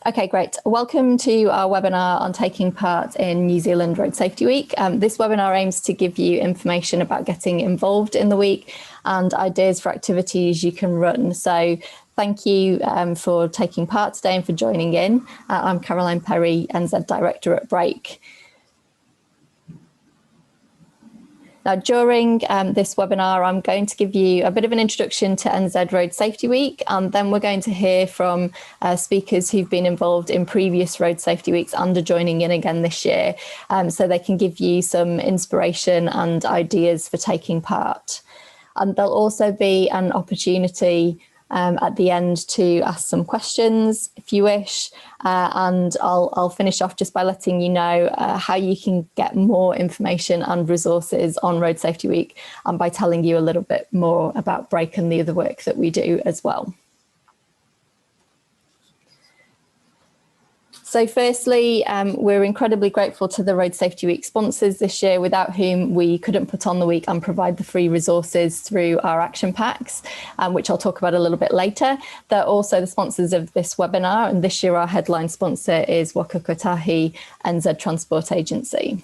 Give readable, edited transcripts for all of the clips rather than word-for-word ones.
Okay, great. Welcome to our webinar on taking part in New Zealand Road Safety Week. This webinar aims to give you information about getting involved in the week and ideas for activities you can run. So thank you for taking part today and for joining in. I'm Caroline Perry, NZ Director at Break. Now, during this webinar, I'm going to give you a bit of an introduction to NZ Road Safety Week, and then we're going to hear from speakers who've been involved in previous Road Safety Weeks and are joining in again this year, so they can give you some inspiration and ideas for taking part. And there'll also be an opportunity at the end to ask some questions if you wish, and I'll finish off just by letting you know how you can get more information and resources on Road Safety Week, and by telling you a little bit more about Break and the other work that we do as well. So firstly, we're incredibly grateful to the Road Safety Week sponsors this year, without whom we couldn't put on the week and provide the free resources through our action packs, which I'll talk about a little bit later. They're also the sponsors of this webinar, and this year our headline sponsor is Waka Kotahi NZ Transport Agency.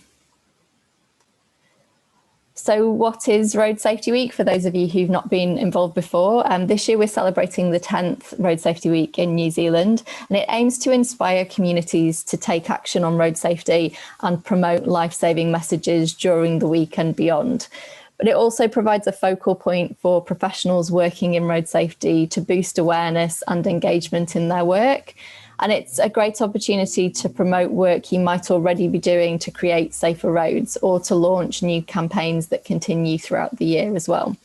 So what is Road Safety Week for those of you who've not been involved before? This year we're celebrating the 10th Road Safety Week in New Zealand, and it aims to inspire communities to take action on road safety and promote life-saving messages during the week and beyond. But it also provides a focal point for professionals working in road safety to boost awareness and engagement in their work. And it's a great opportunity to promote work you might already be doing to create safer roads, or to launch new campaigns that continue throughout the year as well.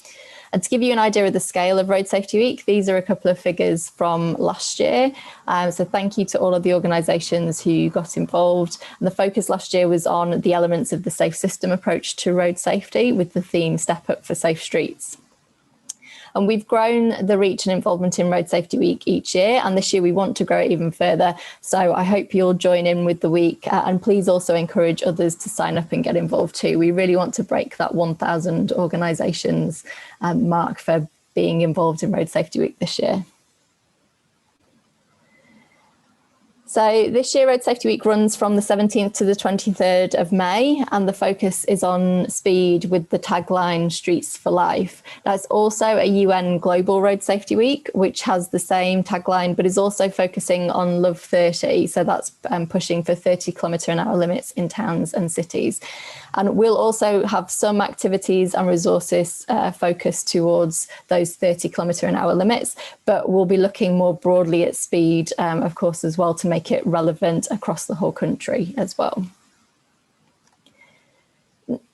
And to give you an idea of the scale of Road Safety Week, these are a couple of figures from last year. So thank you to all of the organisations who got involved. And the focus last year was on the elements of the safe system approach to road safety, with the theme Step Up for Safe Streets. And we've grown the reach and involvement in Road Safety Week each year, and this year we want to grow it even further. So I hope you'll join in with the week, and please also encourage others to sign up and get involved too. We really want to break that 1,000 organisations mark for being involved in Road Safety Week this year. So this year Road Safety Week runs from the 17th to the 23rd of May, and the focus is on speed with the tagline Streets for Life. Now, it's also a UN Global Road Safety Week, which has the same tagline, but is also focusing on Love 30. So that's pushing for 30km/h limits in towns and cities. And we'll also have some activities and resources focused towards those 30km/h limits, but we'll be looking more broadly at speed, of course, as well, to make it relevant across the whole country as well.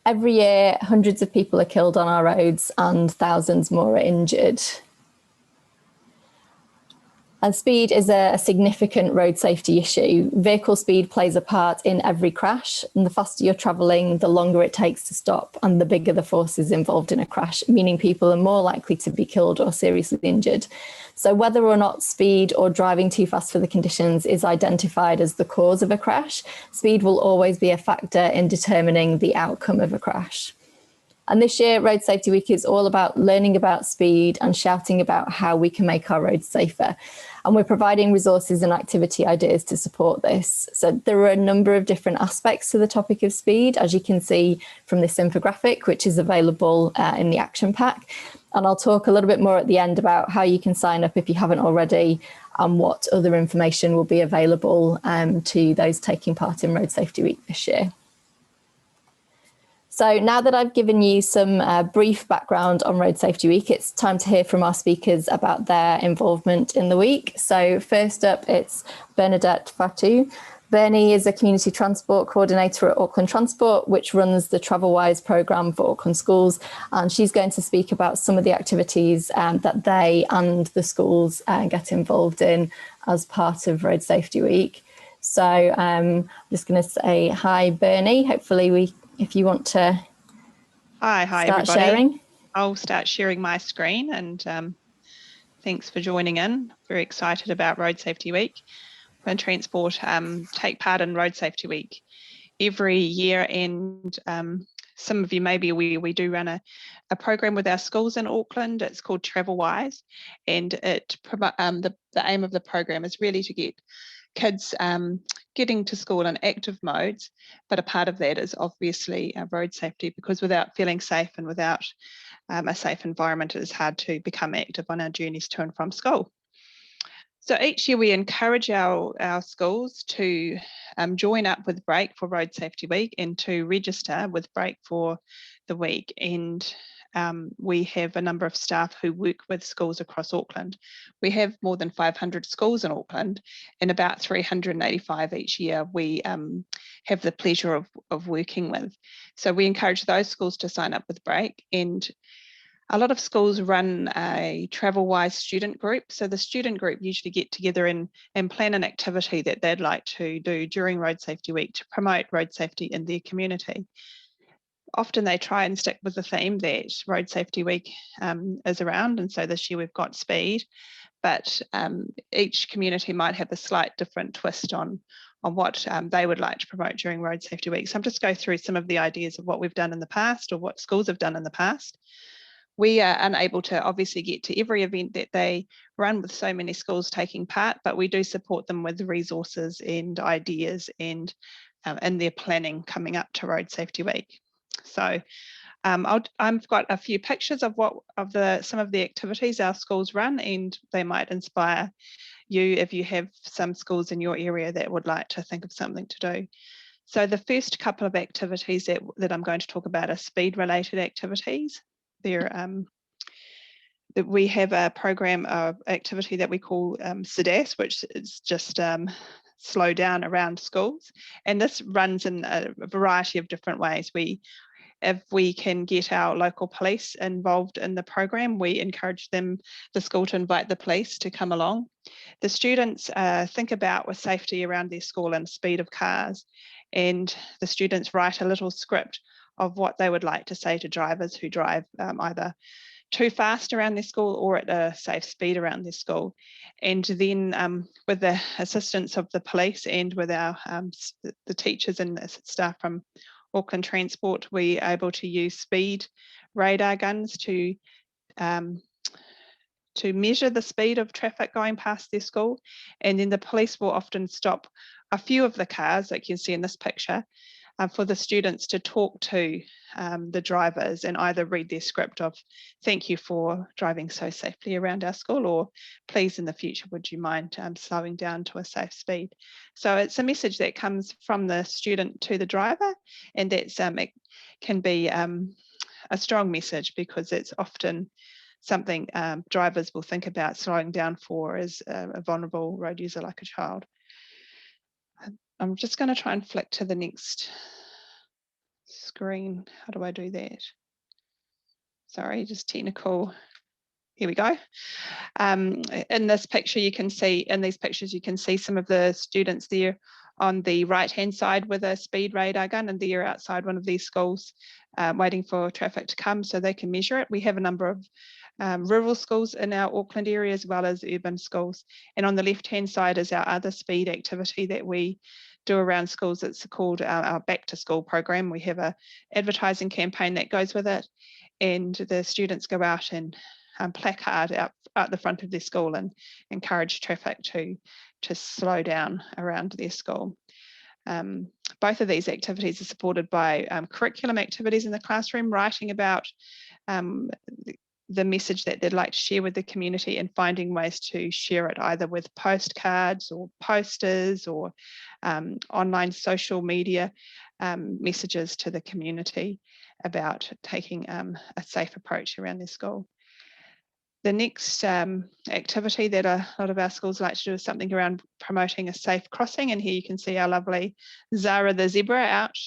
Every year, hundreds of people are killed on our roads and thousands more are injured. And speed is a significant road safety issue. Vehicle speed plays a part in every crash, and the faster you're travelling, the longer it takes to stop, and the bigger the forces involved in a crash, meaning people are more likely to be killed or seriously injured. So whether or not speed or driving too fast for the conditions is identified as the cause of a crash, speed will always be a factor in determining the outcome of a crash. And this year, Road Safety Week is all about learning about speed and shouting about how we can make our roads safer. And we're providing resources and activity ideas to support this. So there are a number of different aspects to the topic of speed, as you can see from this infographic, which is available in the action pack. And I'll talk a little bit more at the end about how you can sign up if you haven't already, and what other information will be available to those taking part in Road Safety Week this year. So now that I've given you some brief background on Road Safety Week, it's time to hear from our speakers about their involvement in the week. So first up, it's Bernadette Fatu. Bernie is a community transport coordinator at Auckland Transport, which runs the TravelWise programme for Auckland schools. And she's going to speak about some of the activities that they and the schools get involved in as part of Road Safety Week. So I'm just going to say hi, Bernie. Hopefully if you want to Hi start everybody. Sharing. I'll start sharing my screen, and thanks for joining in. Very excited about Road Safety Week. When Transport take part in Road Safety Week every year, and some of you may be aware we do run a program with our schools in Auckland. It's called TravelWise, and the aim of the program is really to get kids getting to school in active modes, but a part of that is obviously road safety, because without feeling safe and without a safe environment, it is hard to become active on our journeys to and from school. So each year we encourage our schools to join up with Break for Road Safety Week and to register with Break for the week. And we have a number of staff who work with schools across Auckland. We have more than 500 schools in Auckland, and about 385 each year we have the pleasure of working with. So we encourage those schools to sign up with Break, and a lot of schools run a travel-wise student group. So the student group usually get together and plan an activity that they'd like to do during Road Safety Week to promote road safety in their community. Often they try and stick with the theme that Road Safety Week is around. And so this year we've got speed, but each community might have a slight different twist on what they would like to promote during Road Safety Week. So I'm just going through some of the ideas of what we've done in the past or what schools have done in the past. We are unable to obviously get to every event that they run with so many schools taking part, but we do support them with resources and ideas and in their planning coming up to Road Safety Week. So I've got a few pictures of some of the activities our schools run, and they might inspire you if you have some schools in your area that would like to think of something to do. So the first couple of activities that I'm going to talk about are speed related activities. We have a program of activity that we call SEDAS, which is just slow down around schools. And this runs in a variety of different ways. If we can get our local police involved in the program, we encourage the school to invite the police to come along. The students think about with safety around their school and speed of cars, and the students write a little script of what they would like to say to drivers who drive either too fast around their school or at a safe speed around their school. And then with the assistance of the police and with our the teachers and the staff from Auckland Transport, we're able to use speed radar guns to measure the speed of traffic going past their school. And then the police will often stop a few of the cars, like you can see in this picture, for the students to talk to the drivers and either read their script of "thank you for driving so safely around our school," or "please in the future would you mind slowing down to a safe speed." So it's a message that comes from the student to the driver, and that's it can be a strong message because it's often something drivers will think about slowing down for as a vulnerable road user like a child. I'm just going to try and flick to the next screen. How do I do that? Sorry, just technical. Here we go. In this picture, you can see, in these pictures, you can see some of the students there on the right-hand side with a speed radar gun, and they're outside one of these schools waiting for traffic to come so they can measure it. We have a number of rural schools in our Auckland area as well as urban schools. And on the left-hand side is our other speed activity that we do around schools. It's called our Back to School program. We have a advertising campaign that goes with it, and the students go out and placard out the front of their school and encourage traffic to slow down around their school. Both of these activities are supported by curriculum activities in the classroom, writing about the message that they'd like to share with the community and finding ways to share it either with postcards or posters or online social media messages to the community about taking a safe approach around their school. The next activity that a lot of our schools like to do is something around promoting a safe crossing. And here you can see our lovely Zara the zebra out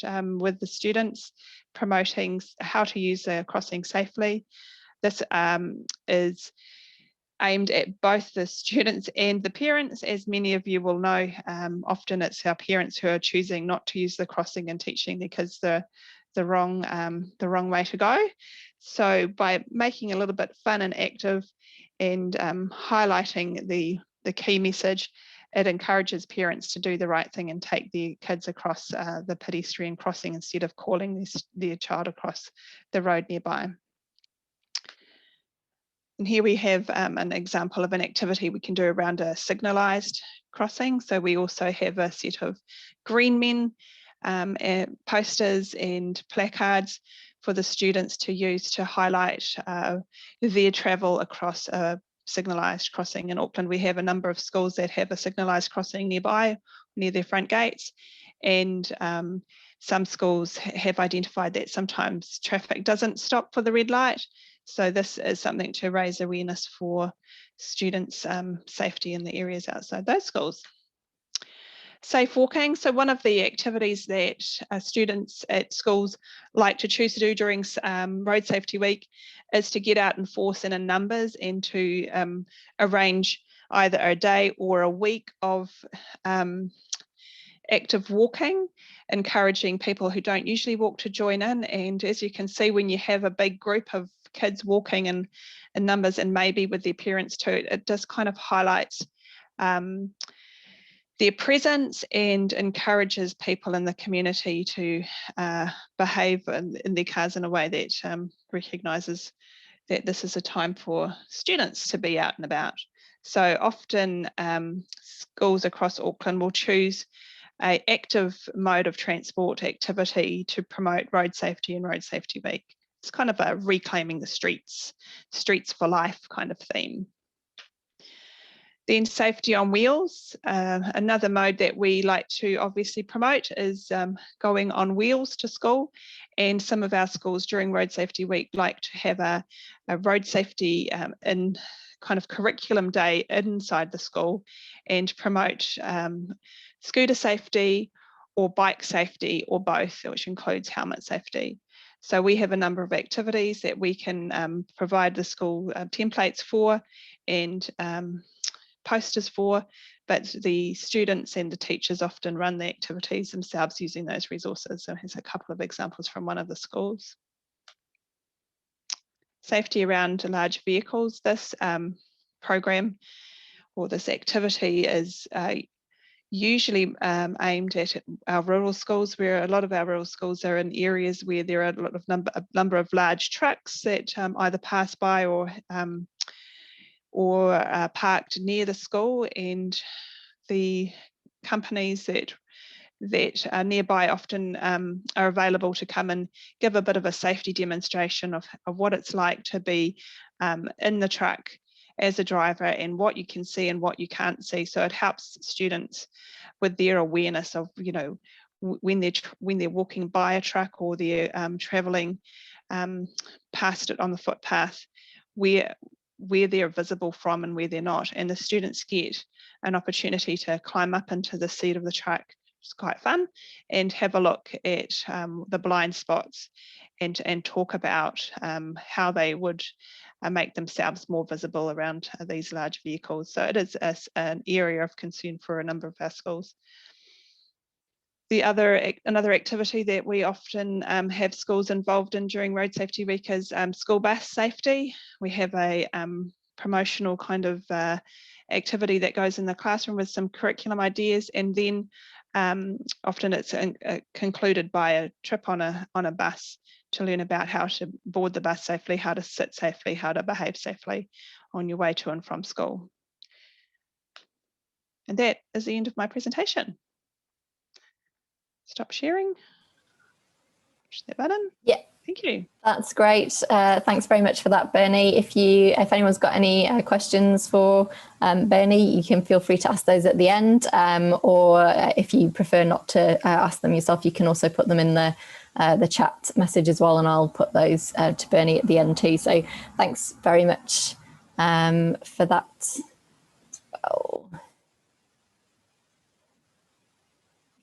with the students promoting how to use the crossing safely. This is aimed at both the students and the parents. As many of you will know, often it's our parents who are choosing not to use the crossing and teaching their kids the wrong way to go. So by making it a little bit fun and active and highlighting the key message, it encourages parents to do the right thing and take their kids across the pedestrian crossing instead of calling their child across the road nearby. And here we have an example of an activity we can do around a signalised crossing. So we also have a set of green men posters and placards for the students to use to highlight their travel across a signalised crossing. In Auckland, we have a number of schools that have a signalised crossing nearby, near their front gates. And some schools have identified that sometimes traffic doesn't stop for the red light. So this is something to raise awareness for students' safety in the areas outside those schools. Safe walking. So one of the activities that students at schools like to choose to do during Road Safety Week is to get out and force in numbers and to arrange either a day or a week of active walking, encouraging people who don't usually walk to join in. And as you can see, when you have a big group of kids walking in numbers and maybe with their parents too, it just kind of highlights their presence and encourages people in the community to behave in their cars in a way that recognises that this is a time for students to be out and about. So often schools across Auckland will choose an active mode of transport activity to promote road safety and Road Safety Week. It's kind of a reclaiming the streets for life kind of theme. Then safety on wheels. Another mode that we like to obviously promote is going on wheels to school. And some of our schools during Road Safety Week like to have a road safety in kind of curriculum day inside the school and promote scooter safety or bike safety or both, which includes helmet safety. So we have a number of activities that we can provide the school templates for and posters for, but the students and the teachers often run the activities themselves using those resources. So here's a couple of examples from one of the schools. Safety around large vehicles. This program or this activity is usually aimed at our rural schools, where a lot of our rural schools are in areas where there are a number of large trucks that either pass by or parked near the school, and the companies that are nearby often are available to come and give a bit of a safety demonstration of what it's like to be in the truck as a driver and what you can see and what you can't see. So it helps students with their awareness of, you know, when they're walking by a truck or they're traveling past it on the footpath, where they're visible from and where they're not. And the students get an opportunity to climb up into the seat of the truck. It's quite fun, and have a look at the blind spots and talk about how they would make themselves more visible around these large vehicles. So it is an area of concern for a number of our schools. Another activity that we often have schools involved in during Road Safety Week is school bus safety. We have a promotional kind of activity that goes in the classroom with some curriculum ideas, and then often it's concluded by a trip on a bus to learn about how to board the bus safely, how to sit safely, how to behave safely on your way to and from school. And that is the end of my presentation. Stop sharing. Push that button. Yeah. Thank you. That's great. Thanks very much for that, Bernie. If anyone's got any questions for Bernie, you can feel free to ask those at the end, or if you prefer not to ask them yourself, you can also put them in the chat message as well, and I'll put those to Bernie at the end too. So thanks very much for that. Oh.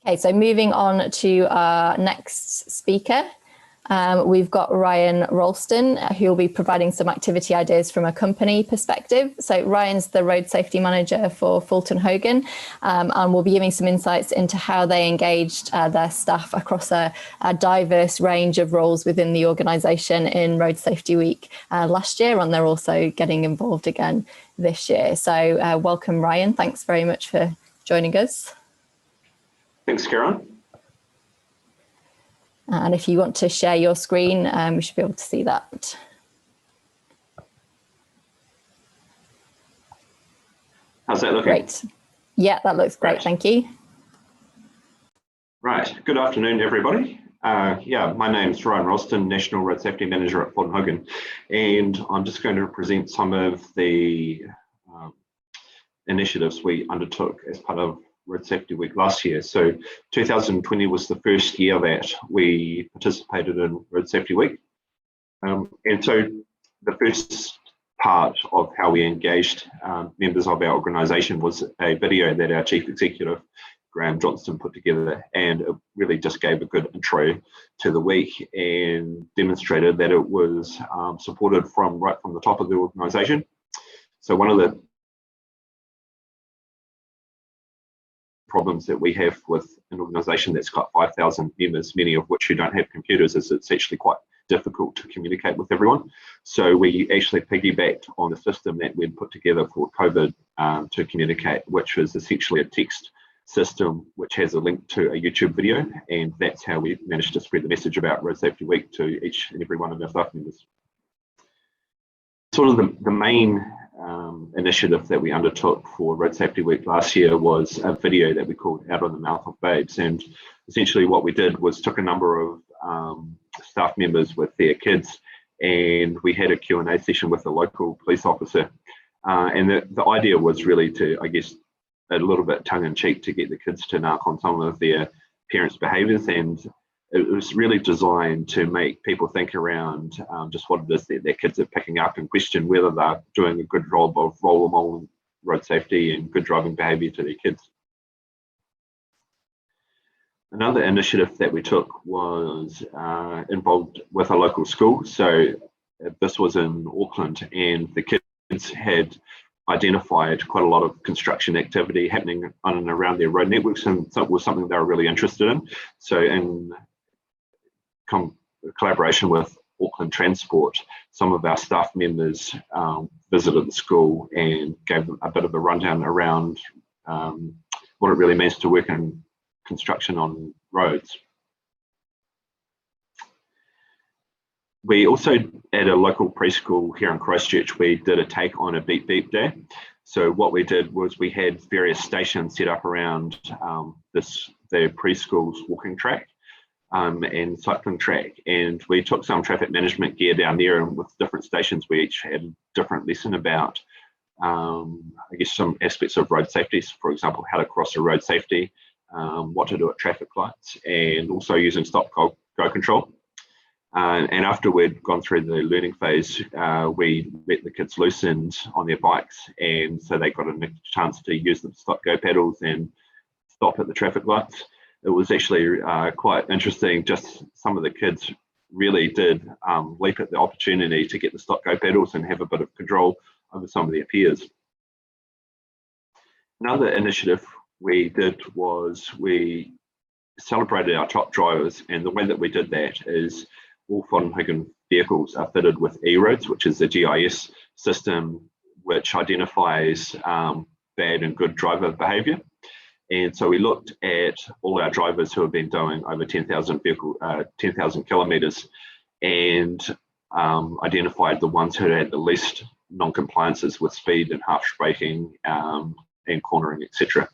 Okay, so moving on to our next speaker. We've got Ryan Ralston, who will be providing some activity ideas from a company perspective. So Ryan's the road safety manager for Fulton Hogan, and will be giving some insights into how they engaged their staff across a diverse range of roles within the organisation in Road Safety Week last year, and they're also getting involved again this year. So welcome, Ryan. Thanks very much for joining us. Thanks, Karen. And if you want to share your screen, we should be able to see that. How's that looking? Great. Yeah, that looks great. Thank you. Right. Good afternoon, everybody. My name's Ralston, National Road Safety Manager at Fulton Hogan, and I'm just going to present some of the initiatives we undertook as part of Road Safety Week last year. So 2020 was the first year that we participated in Road Safety Week. And so the first part of how we engaged members of our organisation was a video that our Chief Executive, Roston, put together, and it really just gave a good intro to the week and demonstrated that it was supported right from the top of the organisation. So one of the problems that we have with an organisation that's got 5,000 members, many of which who don't have computers, is it's actually quite difficult to communicate with everyone. So we actually piggybacked on a system that we'd put together for COVID to communicate, which was essentially a text system which has a link to a YouTube video, and that's how we managed to spread the message about Road Safety Week to each and every one of our staff members. Sort of the main initiative that we undertook for Road Safety Week last year was a video that we called Out of the Mouth of Babes, and essentially what we did was took a number of staff members with their kids, and we had a Q&A session with a local police officer, and the idea was really to, I guess, a little bit tongue-in-cheek, to get the kids to narc on some of their parents' behaviours, and it was really designed to make people think around just what it is that their kids are picking up, and question whether they're doing a good job of role modelling road safety and good driving behaviour to their kids. Another initiative that we took was involved with a local school. So this was in Auckland, and the kids had identified quite a lot of construction activity happening on and around their road networks, and so it was something they were really interested in. So in collaboration with Auckland Transport, some of our staff members visited the school and gave them a bit of a rundown around what it really means to work in construction on roads. We also, at a local preschool here in Christchurch, we did a take on a Beep Beep Day. So what we did was we had various stations set up around the preschool's walking track and cycling track, and we took some traffic management gear down there, and with different stations we each had a different lesson about I guess some aspects of road safety. So for example, how to cross a road safety, what to do at traffic lights, and also using stop-go control. And after we'd gone through the learning phase, we let the kids loosened on their bikes, and so they got a chance to use the stop-go pedals and stop at the traffic lights. It was actually quite interesting. Just some of the kids really did leap at the opportunity to get the stop-go pedals and have a bit of control over some of their peers. Another initiative we did was we celebrated our top drivers, and the way that we did that is all Fulton Hogan vehicles are fitted with E-roads, which is a GIS system which identifies bad and good driver behaviour. And so we looked at all our drivers who have been doing over 10,000 kilometres, and identified the ones who had the least non-compliances with speed and harsh braking and cornering, etc.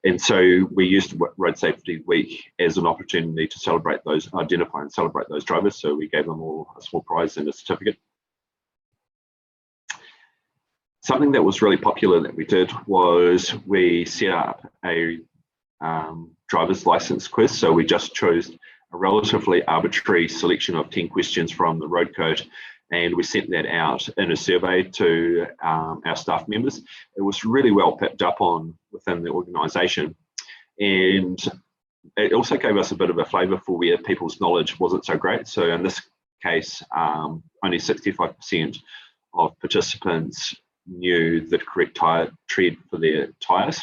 And so we used Road Safety Week as an opportunity to celebrate those, identify and celebrate those drivers. So we gave them all a small prize and a certificate. Something that was really popular that we did was we set up a driver's license quiz. So we just chose a relatively arbitrary selection of 10 questions from the road code, and we sent that out in a survey to our staff members. It was really well picked up on within the organisation, and it also gave us a bit of a flavour for where people's knowledge wasn't so great. So in this case, only 65% of participants knew the correct tyre tread for their tyres.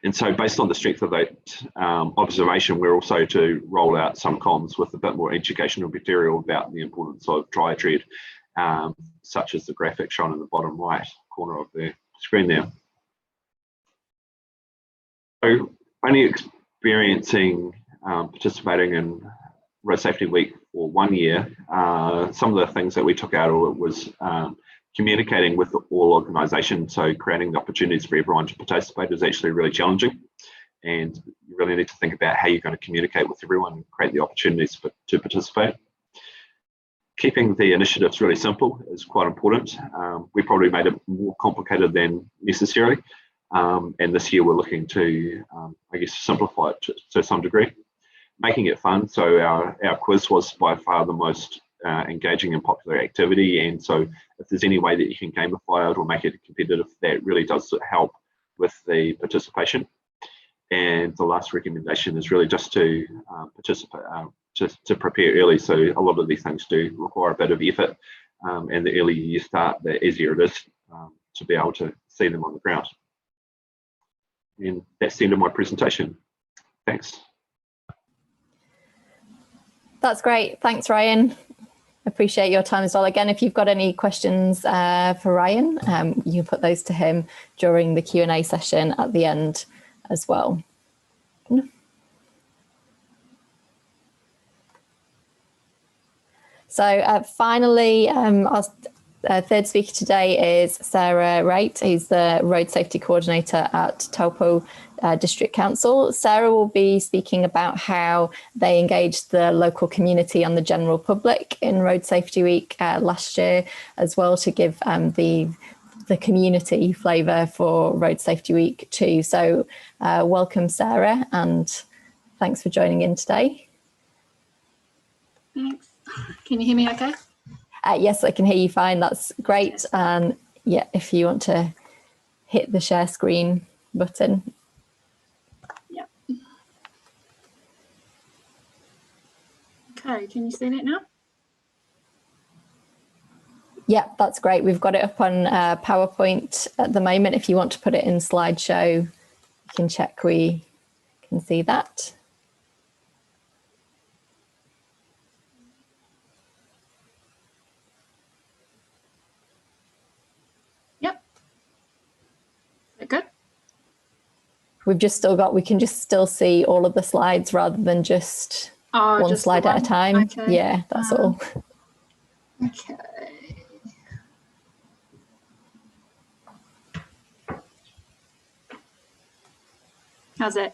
And so based on the strength of that observation, we're also to roll out some comms with a bit more educational material about the importance of tyre tread, such as the graphic shown in the bottom right corner of the screen there. So only experiencing participating in Road Safety Week for 1 year, some of the things that we took out of it was communicating with all organisations, so creating the opportunities for everyone to participate is actually really challenging. And you really need to think about how you're going to communicate with everyone and create the opportunities to participate. Keeping the initiatives really simple is quite important. We probably made it more complicated than necessary. And this year we're looking to, I guess, simplify it to some degree. Making it fun. So our quiz was by far the most engaging and popular activity. And so if there's any way that you can gamify it or make it competitive, that really does help with the participation. And the last recommendation is really just to participate, to prepare early. So a lot of these things do require a bit of effort, and the earlier you start, the easier it is to be able to see them on the ground. And that's the end of my presentation. Thanks. That's great. Thanks, Ryan. Appreciate your time as well. Again, if you've got any questions for Ryan, you can put those to him during the Q&A session at the end as well. So finally, our third speaker today is Sarah Wraith, who's the Road Safety Coordinator at Taupo District Council. Sarah will be speaking about how they engaged the local community and the general public in Road Safety Week last year, as well, to give the community flavour for Road Safety Week too. So welcome, Sarah, and thanks for joining in today. Thanks. Can you hear me okay? Yes, I can hear you fine. That's great. And yeah, if you want to hit the share screen button. Yep. Okay, can you see that now? Yeah, that's great. We've got it up on PowerPoint at the moment. If you want to put it in slideshow, you can check we can see that. Yep. Is that good? We've just still got, we can just still see all of the slides rather than just one just slide at a time. Okay. Yeah, that's all. Okay. How's it?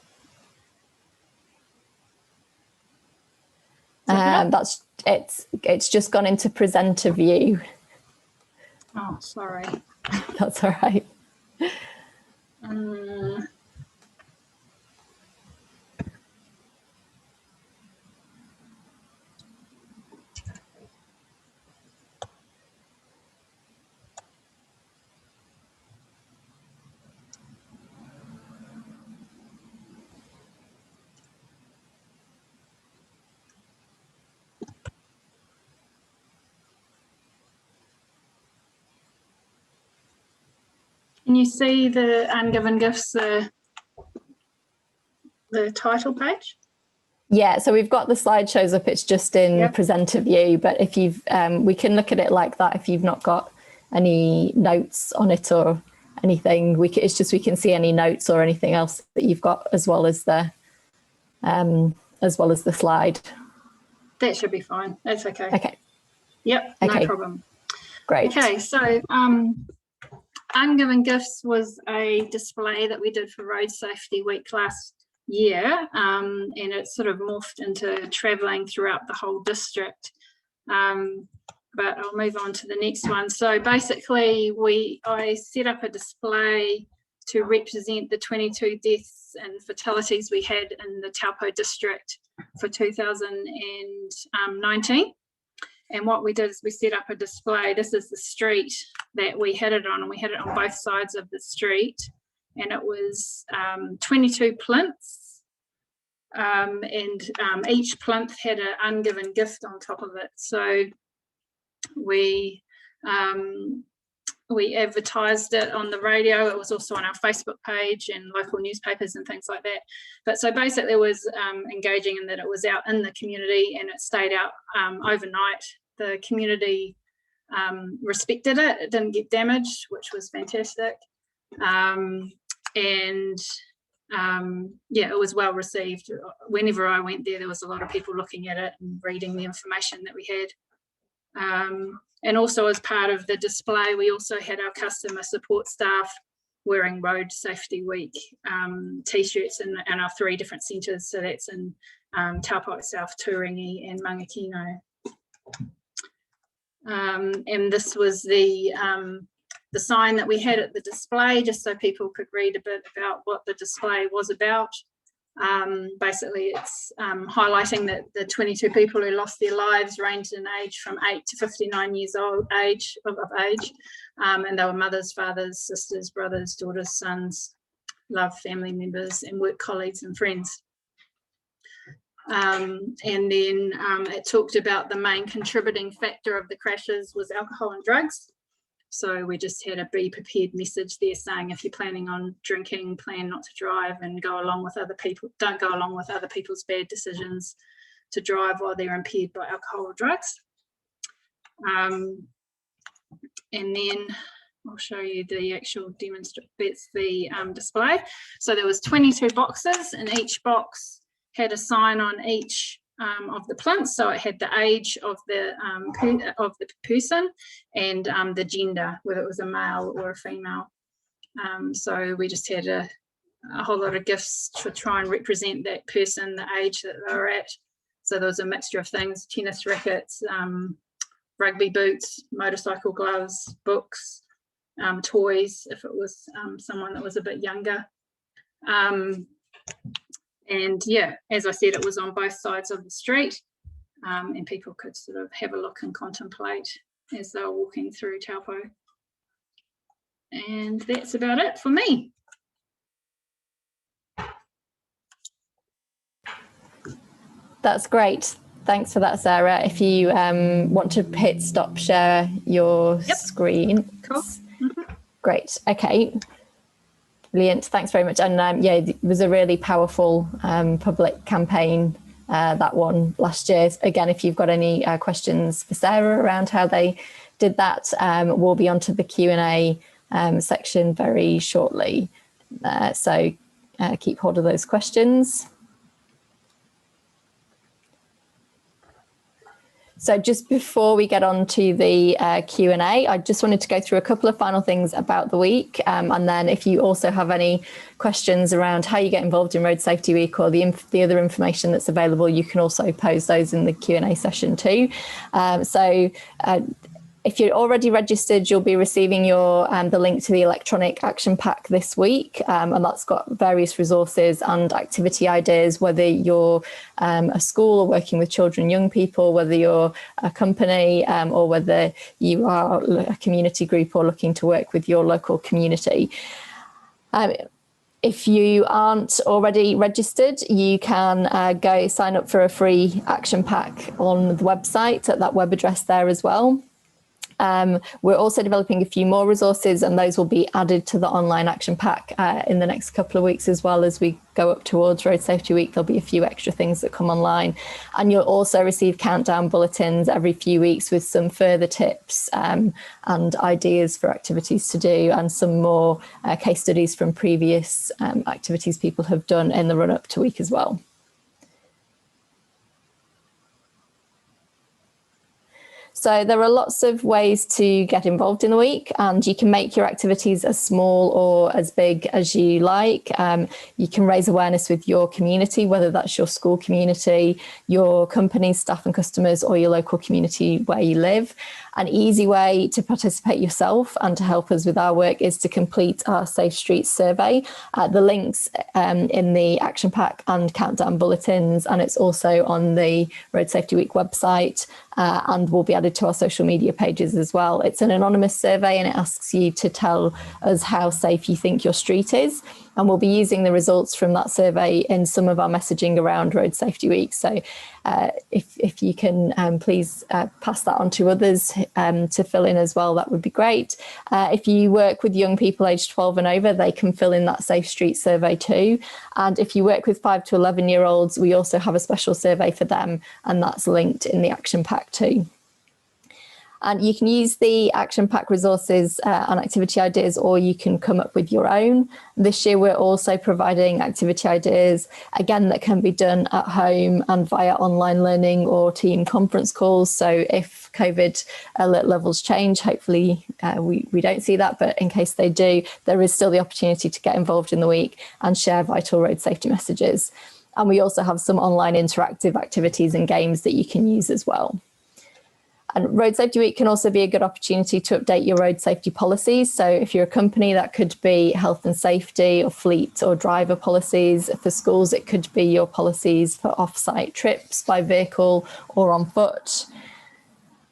That's it's just gone into presenter view. Oh, sorry. That's all right. Can you see the ungiven gifts, the title page? Yeah, so we've got the slide shows up. It's just in Yep. presenter view, but if you've, we can look at it like that. If you've not got any notes on it or anything, it's just we can see any notes or anything else that you've got as well as the slide. That should be fine. That's okay. Okay. Yep, Okay. no problem. Great. Okay, so Ungiven Gifts was a display that we did for Road Safety Week last year, and it sort of morphed into travelling throughout the whole district. But I'll move on to the next one. So basically, I set up a display to represent the 22 deaths and fatalities we had in the Taupo district for 2019. And what we did is we set up a display. This is the street that we had it on, and we had it on both sides of the street. And it was 22 plinths, and each plinth had an ungiven gift on top of it. So we advertised it on the radio. It was also on our Facebook page and local newspapers and things like that. But so basically it was engaging in that it was out in the community and it stayed out overnight. The community respected it. It didn't get damaged, which was fantastic. Yeah, it was well received. Whenever I went there was a lot of people looking at it and reading the information that we had. And also as part of the display, we also had our customer support staff wearing Road Safety Week t-shirts in our 3 different centres. So that's in Taupo South, Turingi and Mangakino. And this was the sign that we had at the display, just so people could read a bit about what the display was about. Basically, it's highlighting that the 22 people who lost their lives ranged in age from 8 to 59 years of age, and they were mothers, fathers, sisters, brothers, daughters, sons, love family members, and work colleagues and friends. And then it talked about the main contributing factor of the crashes was alcohol and drugs. So we just had a be prepared message there saying if you're planning on drinking, plan not to drive and go along with other people. Don't go along with other people's bad decisions to drive while they're impaired by alcohol or drugs. And then I'll show you the actual that's the display. So there was 22 boxes, and each box had a sign on each of the plinths. So it had the age of the person and the gender, whether it was a male or a female. So we just had a whole lot of gifts to try and represent that person, the age that they were at. So there was a mixture of things: tennis rackets, rugby boots, motorcycle gloves, books, toys if it was someone that was a bit younger. And yeah, as I said, it was on both sides of the street, and people could sort of have a look and contemplate as they were walking through Taupo. And that's about it for me. That's great. Thanks for that, Sarah. If you want to hit stop share your screen. Cool. Great. Okay. Brilliant. Thanks very much. And yeah, it was a really powerful public campaign, that one last year. Again, if you've got any questions for Sarah around how they did that, we'll be onto the Q&A section very shortly. So keep hold of those questions. So just before we get on to the Q&A, I just wanted to go through a couple of final things about the week. And then if you also have any questions around how you get involved in Road Safety Week or the other information that's available, you can also pose those in the Q&A session too. If you're already registered, you'll be receiving your the link to the electronic action pack this week, and that's got various resources and activity ideas, whether you're a school or working with children and young people, whether you're a company or whether you are a community group or looking to work with your local community. If you aren't already registered, you can go sign up for a free action pack on the website at that web address there as well. We're also developing a few more resources, and those will be added to the online action pack in the next couple of weeks as well. As we go up towards Road Safety Week, there'll be a few extra things that come online, and you'll also receive countdown bulletins every few weeks with some further tips and ideas for activities to do, and some more case studies from previous activities people have done in the run up to week as well. So there are lots of ways to get involved in the week, and you can make your activities as small or as big as you like. You can raise awareness with your community, whether that's your school community, your company, staff and customers, or your local community where you live. An easy way to participate yourself and to help us with our work is to complete our Safe Streets survey. The links in the action pack and countdown bulletins, and it's also on the Road Safety Week website, and will be added to our social media pages as well. It's an anonymous survey, and it asks you to tell us how safe you think your street is. And we'll be using the results from that survey in some of our messaging around Road Safety Week. So if you can please pass that on to others to fill in as well, that would be great. If you work with young people aged 12 and over, they can fill in that Safe Street survey too. And if you work with 5 to 11-year-olds, we also have a special survey for them, and that's linked in the action pack too. And you can use the action pack resources on activity ideas, or you can come up with your own. This year, we're also providing activity ideas, again, that can be done at home and via online learning or team conference calls. So if COVID alert levels change, hopefully we don't see that, but in case they do, there is still the opportunity to get involved in the week and share vital road safety messages. And we also have some online interactive activities and games that you can use as well. And Road Safety Week can also be a good opportunity to update your road safety policies. So if you're a company, that could be health and safety or fleet or driver policies. For schools, it could be your policies for off-site trips by vehicle or on foot.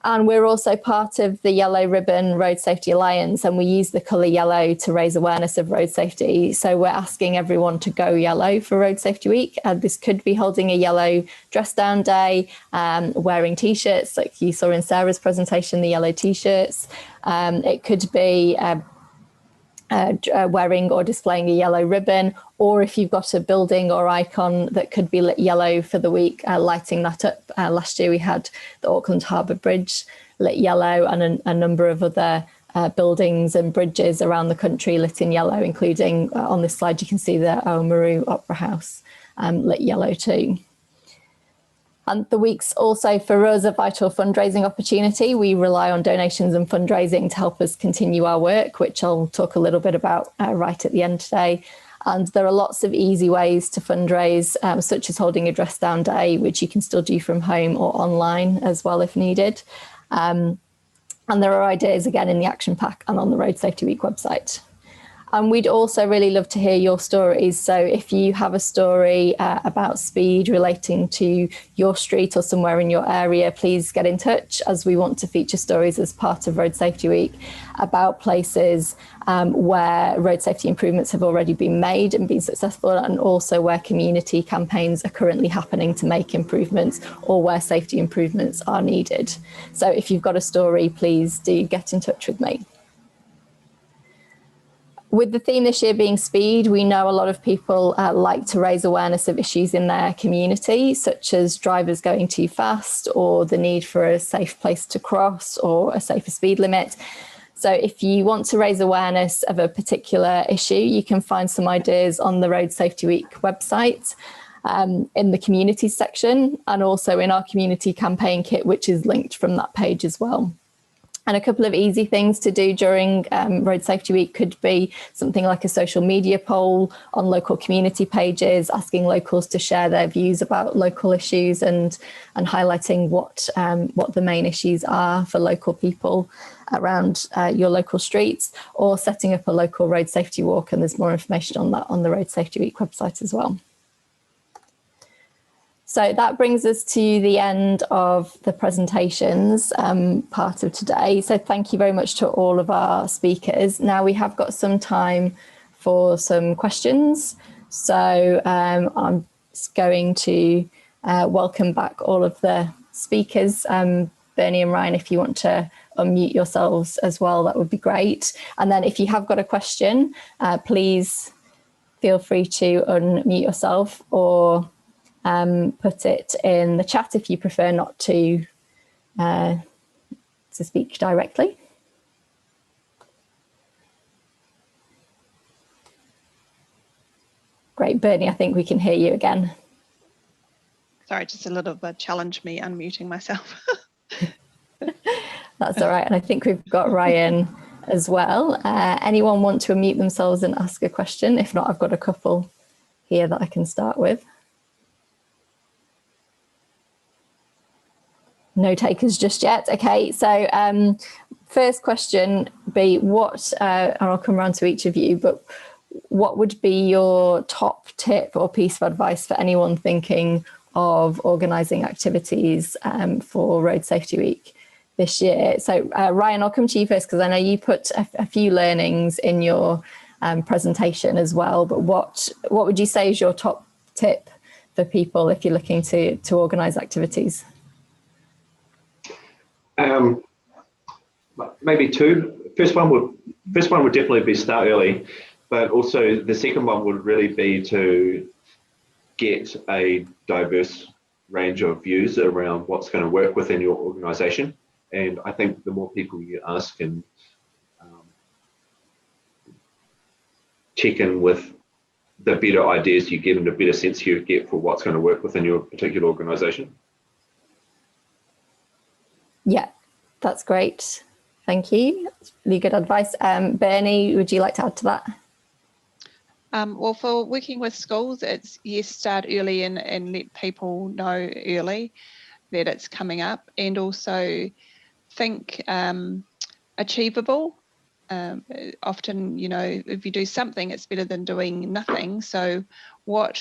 And we're also part of the Yellow Ribbon Road Safety Alliance, and we use the colour yellow to raise awareness of road safety. So we're asking everyone to go yellow for Road Safety Week. This could be holding a yellow dress down day, wearing T-shirts like you saw in Sarah's presentation, the yellow T-shirts. It could be wearing or displaying a yellow ribbon, or if you've got a building or icon that could be lit yellow for the week, lighting that up. Last year we had the Auckland Harbour Bridge lit yellow, and a number of other buildings and bridges around the country lit in yellow, including on this slide you can see the Oamaru Opera House lit yellow too. And the week's also for us a vital fundraising opportunity. We rely on donations and fundraising to help us continue our work, which I'll talk a little bit about right at the end today. And there are lots of easy ways to fundraise, such as holding a dress down day, which you can still do from home or online as well if needed. And there are ideas again in the action pack and on the Road Safety Week website. And we'd also really love to hear your stories. So if you have a story about speed relating to your street or somewhere in your area, please get in touch, as we want to feature stories as part of Road Safety Week about places where road safety improvements have already been made and been successful, and also where community campaigns are currently happening to make improvements, or where safety improvements are needed. So if you've got a story, please do get in touch with me. With the theme this year being speed, we know a lot of people like to raise awareness of issues in their community, such as drivers going too fast, or the need for a safe place to cross, or a safer speed limit. So if you want to raise awareness of a particular issue, you can find some ideas on the Road Safety Week website in the community section, and also in our community campaign kit, which is linked from that page as well. And a couple of easy things to do during Road Safety Week could be something like a social media poll on local community pages, asking locals to share their views about local issues, and highlighting what the main issues are for local people around your local streets, or setting up a local road safety walk. And there's more information on that on the Road Safety Week website as well. So that brings us to the end of the presentations part of today. So thank you very much to all of our speakers. Now we have got some time for some questions. So I'm just going to welcome back all of the speakers. Bernie and Ryan, if you want to unmute yourselves as well, that would be great. And then if you have got a question, please feel free to unmute yourself, or put it in the chat if you prefer not to speak directly. Great, Bernie, I think we can hear you again. Sorry, just a little bit challenge me unmuting myself. That's all right, and I think we've got Ryan as well. Anyone want to unmute themselves and ask a question? If not, I've got a couple here that I can start with. No takers just yet. Okay, so first question be what, and I'll come around to each of you, but what would be your top tip or piece of advice for anyone thinking of organising activities for Road Safety Week this year? So Ryan, I'll come to you first, because I know you put a few learnings in your presentation as well, but what would you say is your top tip for people if you're looking to organise activities? Maybe two. First one would definitely be start early, but also the second one would really be to get a diverse range of views around what's going to work within your organisation. And I think the more people you ask and check in with, the better ideas you get and the better sense you get for what's going to work within your particular organisation. Yeah, that's great. Thank you. That's really good advice. Bernie, would you like to add to that? Well, for working with schools, it's yes, start early and let people know early that it's coming up, and also think achievable. Often, you know, if you do something, it's better than doing nothing. So what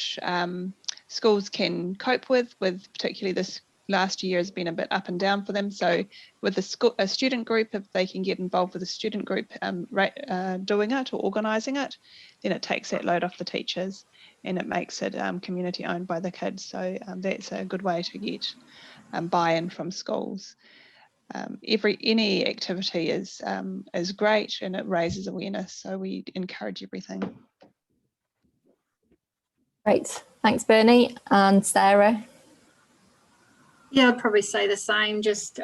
schools can cope with particularly this last year has been a bit up and down for them. So with a student group, if they can get involved with a student group doing it or organising it, then it takes that load off the teachers and it makes it community owned by the kids. So that's a good way to get buy-in from schools. Any activity is great and it raises awareness, so we encourage everything. Great, thanks Bernie. And Sarah? Yeah, I'd probably say the same. Just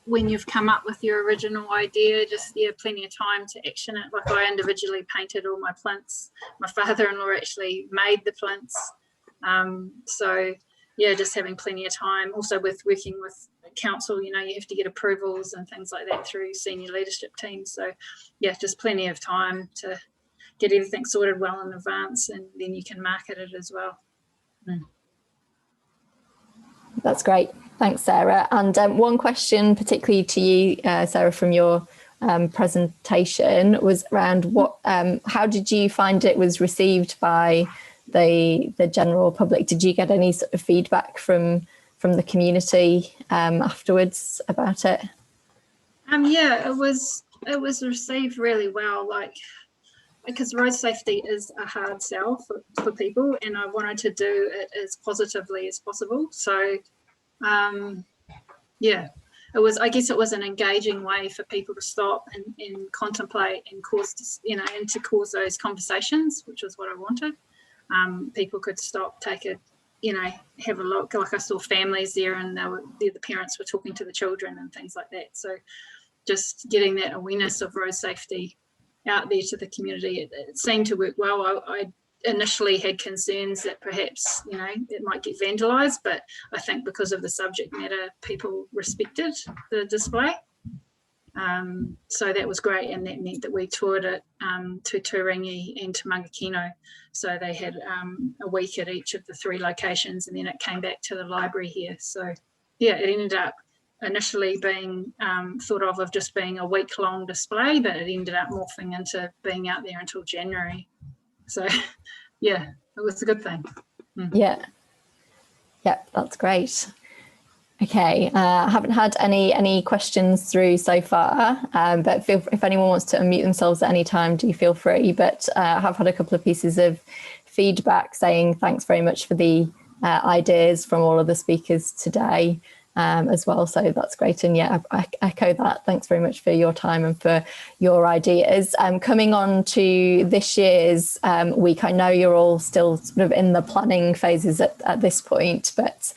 when you've come up with your original idea, just plenty of time to action it. Like I individually painted all my plinths. My father-in-law actually made the plinths. So yeah, just having plenty of time. Also with working with council, you know, you have to get approvals and things like that through senior leadership teams. So yeah, just plenty of time to get everything sorted well in advance, and then you can market it as well. That's great. Thanks, Sarah. And one question particularly to you, Sarah, from your presentation was around how did you find it was received by the general public? Did you get any sort of feedback from the community afterwards about it? Yeah, it was received really well, like, because road safety is a hard sell for people, and I wanted to do it as positively as possible. So yeah, I guess it was an engaging way for people to stop and contemplate and to cause those conversations, which was what I wanted. People could stop, take it, have a look. Like I saw families there, and the parents were talking to the children and things like that. So just getting that awareness of road safety out there to the community, it seemed to work well. I initially had concerns that perhaps, it might get vandalised, but I think because of the subject matter, people respected the display. So that was great, and that meant that we toured it to Turangi and to Mangakino. So they had a week at each of the 3 locations, and then it came back to the library here. So yeah, it ended up initially being thought of just being a week-long display, but it ended up morphing into being out there until January. So yeah, it was a good thing. Yeah, that's great. Okay, I haven't had any questions through so far, but if anyone wants to unmute themselves at any time, do feel free. But I have had a couple of pieces of feedback saying thanks very much for the ideas from all of the speakers today as well. So that's great. And yeah, I echo that. Thanks very much for your time and for your ideas. Coming on to this year's week, I know you're all still sort of in the planning phases at this point, but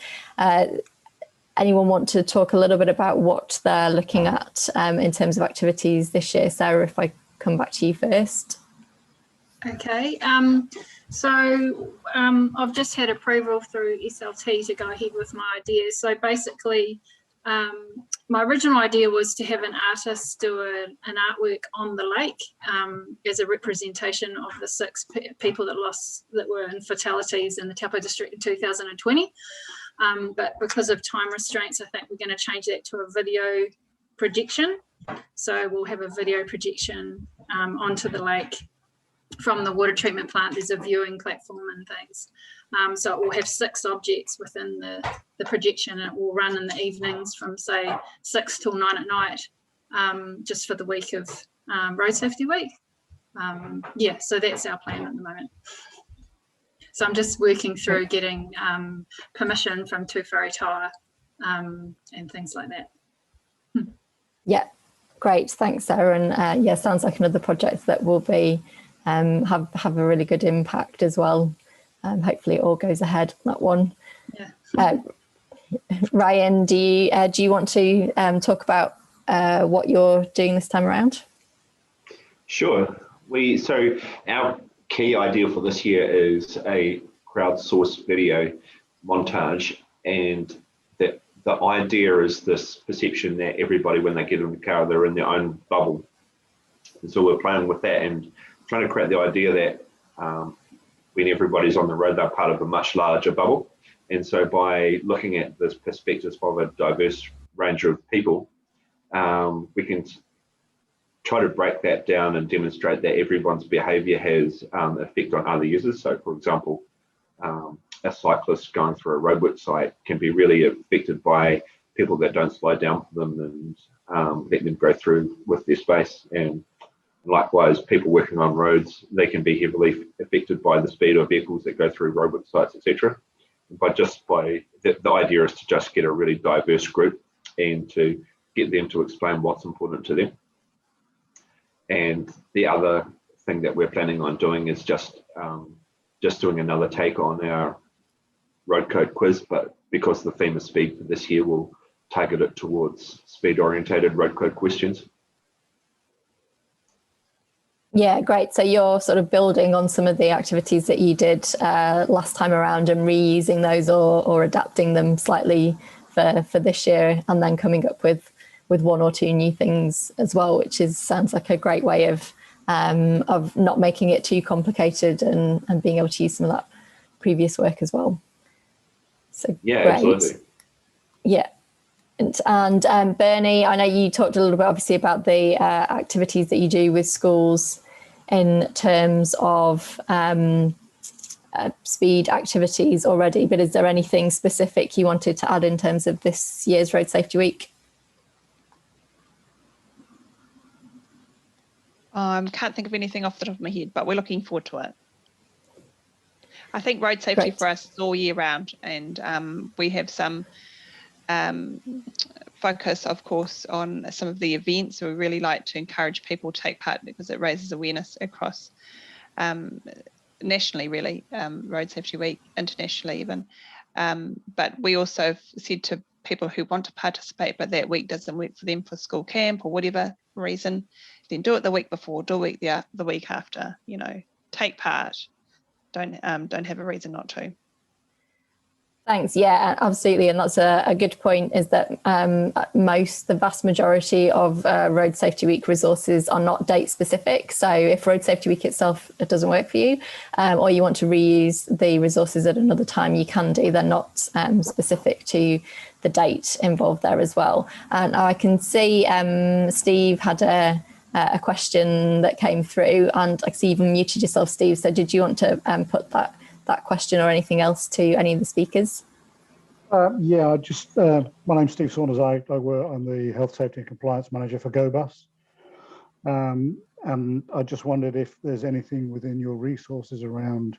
anyone want to talk a little bit about what they're looking at in terms of activities this year? Sarah, if I come back to you first. Okay, so I've just had approval through SLT to go ahead with my ideas. So basically, my original idea was to have an artist do an artwork on the lake as a representation of the 6 people that were in fatalities in the Taupo district in 2020. But because of time restraints, I think we're going to change that to a video projection. So we'll have a video projection onto the lake from the water treatment plant. There's a viewing platform and things. So it will have 6 objects within the projection, and it will run in the evenings from say 6 till 9 at night, just for the week of Road Safety Week. Yeah, so that's our plan at the moment. So I'm just working through getting permission from Tū Wharetoa and things like that. Yeah, great. Thanks, Sarah. And yeah, sounds like another project that will be have a really good impact as well. Hopefully it all goes ahead, that one. Yeah. Ryan, do you want to talk about what you're doing this time around? Sure. So our key idea for this year is a crowdsourced video montage, and that the idea is this perception that everybody, when they get in the car, they're in their own bubble. And so we're playing with that and trying to create the idea that when everybody's on the road, they're part of a much larger bubble. And so by looking at this perspective of a diverse range of people, we can try to break that down and demonstrate that everyone's behaviour has effect on other users. So, for example, a cyclist going through a roadwork site can be really affected by people that don't slow down for them and let them go through with their space. And likewise, people working on roads, they can be heavily affected by the speed of vehicles that go through roadwork sites, etc. But the idea is to just get a really diverse group and to get them to explain what's important to them. And the other thing that we're planning on doing is just doing another take on our road code quiz, but because the theme is speed for this year, we'll target it towards speed-orientated road code questions. Yeah, great. So you're sort of building on some of the activities that you did last time around and reusing those or adapting them slightly for this year, and then coming up with one or two new things as well, which sounds like a great way of not making it too complicated and being able to use some of that previous work as well. So yeah, great. Absolutely. Yeah. And Bernie, I know you talked a little bit obviously about the activities that you do with schools in terms of speed activities already, but is there anything specific you wanted to add in terms of this year's Road Safety Week? Can't think of anything off the top of my head, but we're looking forward to it. I think road safety for us is all year round, and we have some focus, of course, on some of the events. So we really like to encourage people to take part because it raises awareness across nationally, really, Road Safety Week, internationally even. But we also said to people who want to participate, but that week doesn't work for them for school camp or whatever reason, then do it the week before, do it the week after, take part. Don't have a reason not to. Thanks. Yeah, absolutely. And that's a good point, is that the vast majority of Road Safety Week resources are not date specific. So if Road Safety Week itself doesn't work for you, or you want to reuse the resources at another time, you can do. They're not specific to the date involved there as well. And I can see Steve had a question that came through, and I see you've muted yourself, Steve. So did you want to put that question or anything else to any of the speakers? Yeah, my name's Steve Saunders. I work on the Health, Safety and Compliance Manager for GoBus. And I just wondered if there's anything within your resources around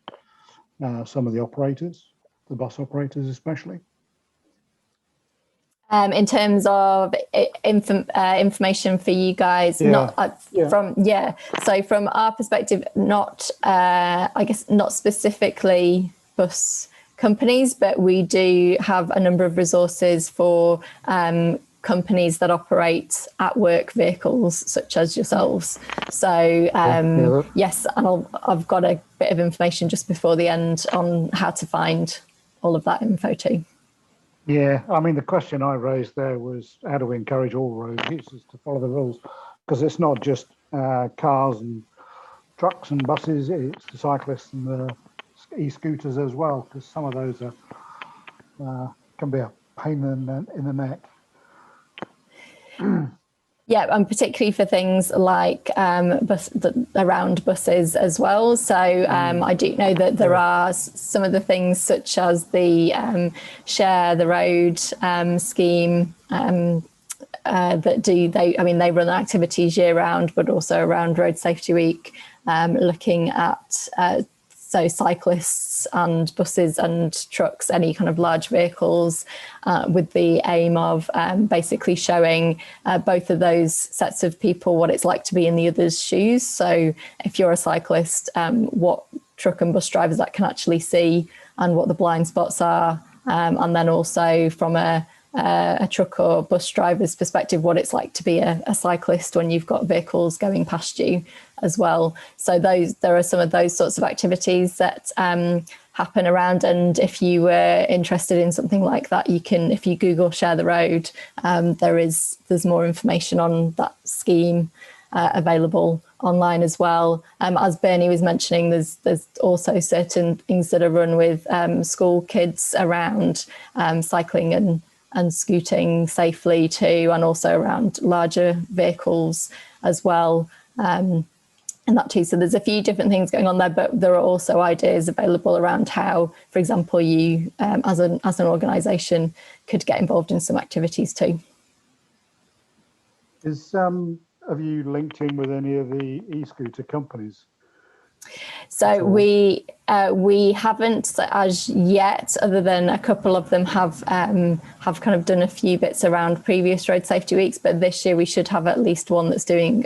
some of the operators, the bus operators especially. In terms of information for you guys, So from our perspective, not specifically bus companies, but we do have a number of resources for companies that operate at work vehicles such as yourselves. So yes, and I've got a bit of information just before the end on how to find all of that info too. Yeah, I mean, the question I raised there was how do we encourage all road users to follow the rules? Because it's not just cars and trucks and buses, it's the cyclists and the e-scooters as well, because some of those can be a pain in the neck. Yeah, and particularly for things like around buses as well. So I do know that there are some of the things such as the Share the Road scheme they run activities year round, but also around Road Safety Week, looking at cyclists and buses and trucks, any kind of large vehicles, with the aim of basically showing both of those sets of people what it's like to be in the other's shoes. So if you're a cyclist, what truck and bus drivers that can actually see and what the blind spots are and then also from a truck or bus driver's perspective, what it's like to be a cyclist when you've got vehicles going past you as well. So there are some of those sorts of activities that happen around, and if you were interested in something like that, you can, if you Google Share the Road, there's more information on that scheme available online as well. As Bernie was mentioning, there's also certain things that are run with school kids around cycling and scooting safely too, and also around larger vehicles as well. And that too. So there's a few different things going on there, but there are also ideas available around how, for example, you as an organisation could get involved in some activities too. Have you linked in with any of the e-scooter companies? So we haven't as yet, other than a couple of them have kind of done a few bits around previous road safety weeks, but this year we should have at least one that's doing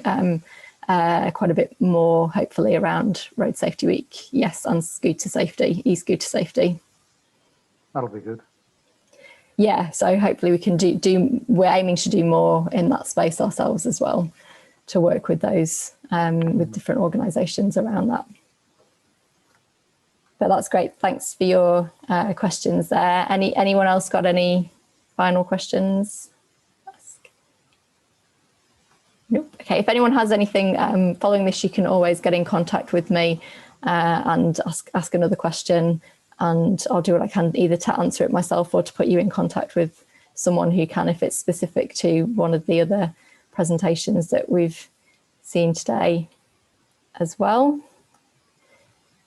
quite a bit more, hopefully, around road safety week. Yes, and scooter safety, e-scooter safety. That'll be good. Yeah, so hopefully we can we're aiming to do more in that space ourselves as well, to work with those with different organisations around that. But that's great. Thanks for your questions there. Anyone else got any final questions? Nope. Okay, if anyone has anything following this, you can always get in contact with me and ask another question, and I'll do what I can either to answer it myself or to put you in contact with someone who can, if it's specific to one of the other presentations that we've seen today as well.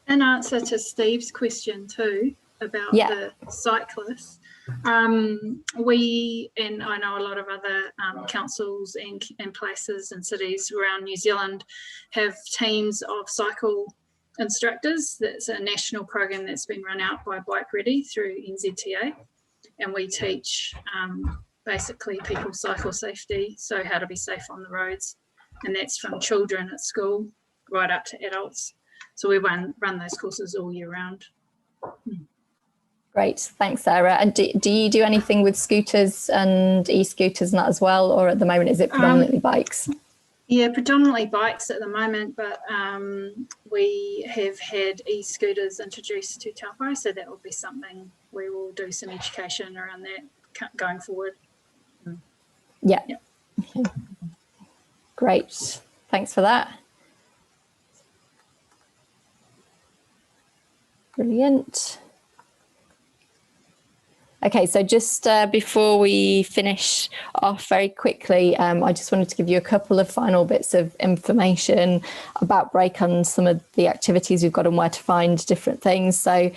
In answer to Steve's question too about the cyclists, we, and I know a lot of other councils and places and cities around New Zealand have teams of cycle instructors. That's a national program that's been run out by Bike Ready through NZTA, and we teach basically people cycle safety, so how to be safe on the roads, and that's from children at school right up to adults. So we run those courses all year round. Great, thanks, Sarah. And do you do anything with scooters and e-scooters and that as well, or at the moment is it predominantly bikes? Yeah, predominantly bikes at the moment, but we have had e-scooters introduced to Taupo, so that will be something we will do some education around that going forward. Yeah. Okay. Great, thanks for that. Brilliant. Okay, so just before we finish off very quickly, I just wanted to give you a couple of final bits of information about Break on some of the activities we've got and where to find different things. So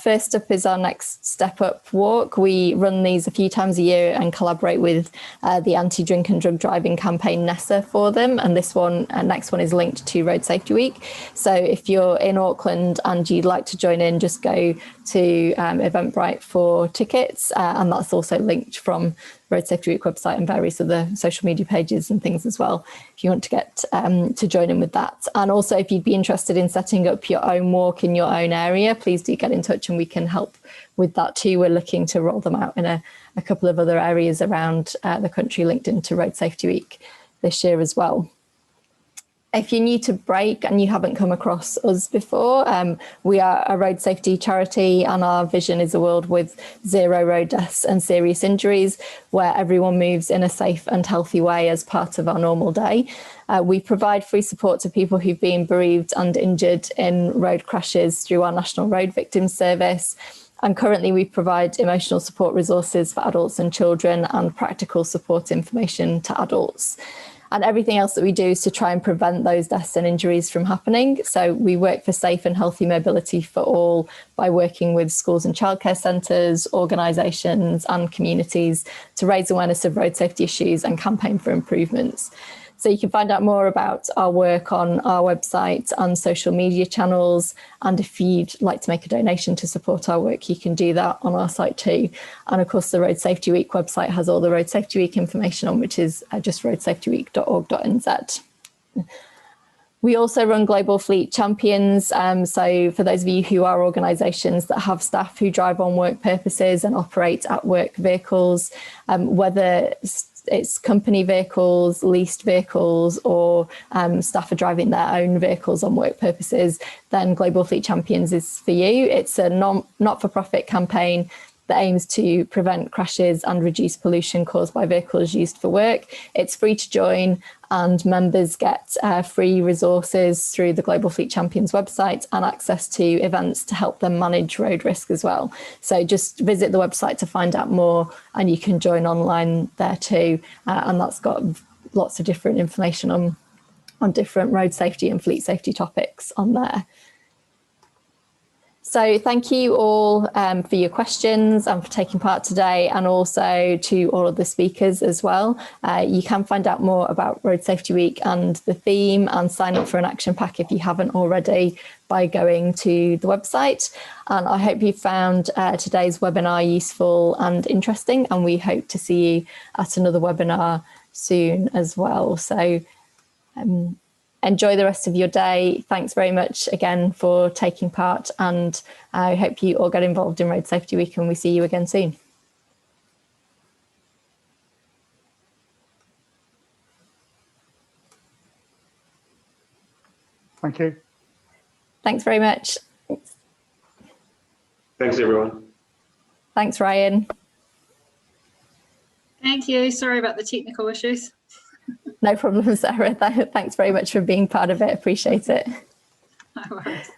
first up is our Next Step Up walk. We run these a few times a year and collaborate with the Anti-Drink and Drug Driving campaign NESA for them. And this one, next one is linked to Road Safety Week. So if you're in Auckland and you'd like to join in, just go to Eventbrite for tickets. And that's also linked from Road Safety Week website and various other social media pages and things as well, if you want to get to join in with that. And also, if you'd be interested in setting up your own walk in your own area, please do get in touch and we can help with that too. We're looking to roll them out in a couple of other areas around the country linked into Road Safety Week this year as well. If you're new to Break and you haven't come across us before, we are a road safety charity, and our vision is a world with zero road deaths and serious injuries, where everyone moves in a safe and healthy way as part of our normal day. We provide free support to people who've been bereaved and injured in road crashes through our National Road Victims Service. And currently we provide emotional support resources for adults and children and practical support information to adults. And everything else that we do is to try and prevent those deaths and injuries from happening. So we work for safe and healthy mobility for all by working with schools and childcare centres, organisations and communities to raise awareness of road safety issues and campaign for improvements. So you can find out more about our work on our website and social media channels. And if you'd like to make a donation to support our work, you can do that on our site too. And of course, the Road Safety Week website has all the Road Safety Week information on, which is just roadsafetyweek.org.nz. We also run Global Fleet Champions. So for those of you who are organisations that have staff who drive on work purposes and operate at work vehicles, whether it's company vehicles, leased vehicles, or staff are driving their own vehicles on work purposes, then Global Fleet Champions is for you. It's a not-for-profit campaign that aims to prevent crashes and reduce pollution caused by vehicles used for work. It's free to join, and members get free resources through the Global Fleet Champions website and access to events to help them manage road risk as well. So just visit the website to find out more, and you can join online there too. And that's got lots of different information on different road safety and fleet safety topics on there. So thank you all for your questions and for taking part today, and also to all of the speakers as well. You can find out more about Road Safety Week and the theme and sign up for an action pack if you haven't already by going to the website. And I hope you found today's webinar useful and interesting, and we hope to see you at another webinar soon as well. So enjoy the rest of your day. Thanks very much again for taking part, and I hope you all get involved in Road Safety Week, and we see you again soon. Thank you. Thanks very much. Thanks, everyone. Thanks, Ryan. Thank you. Sorry about the technical issues. No problem, Sarah. Thanks very much for being part of it. Appreciate it. No worries.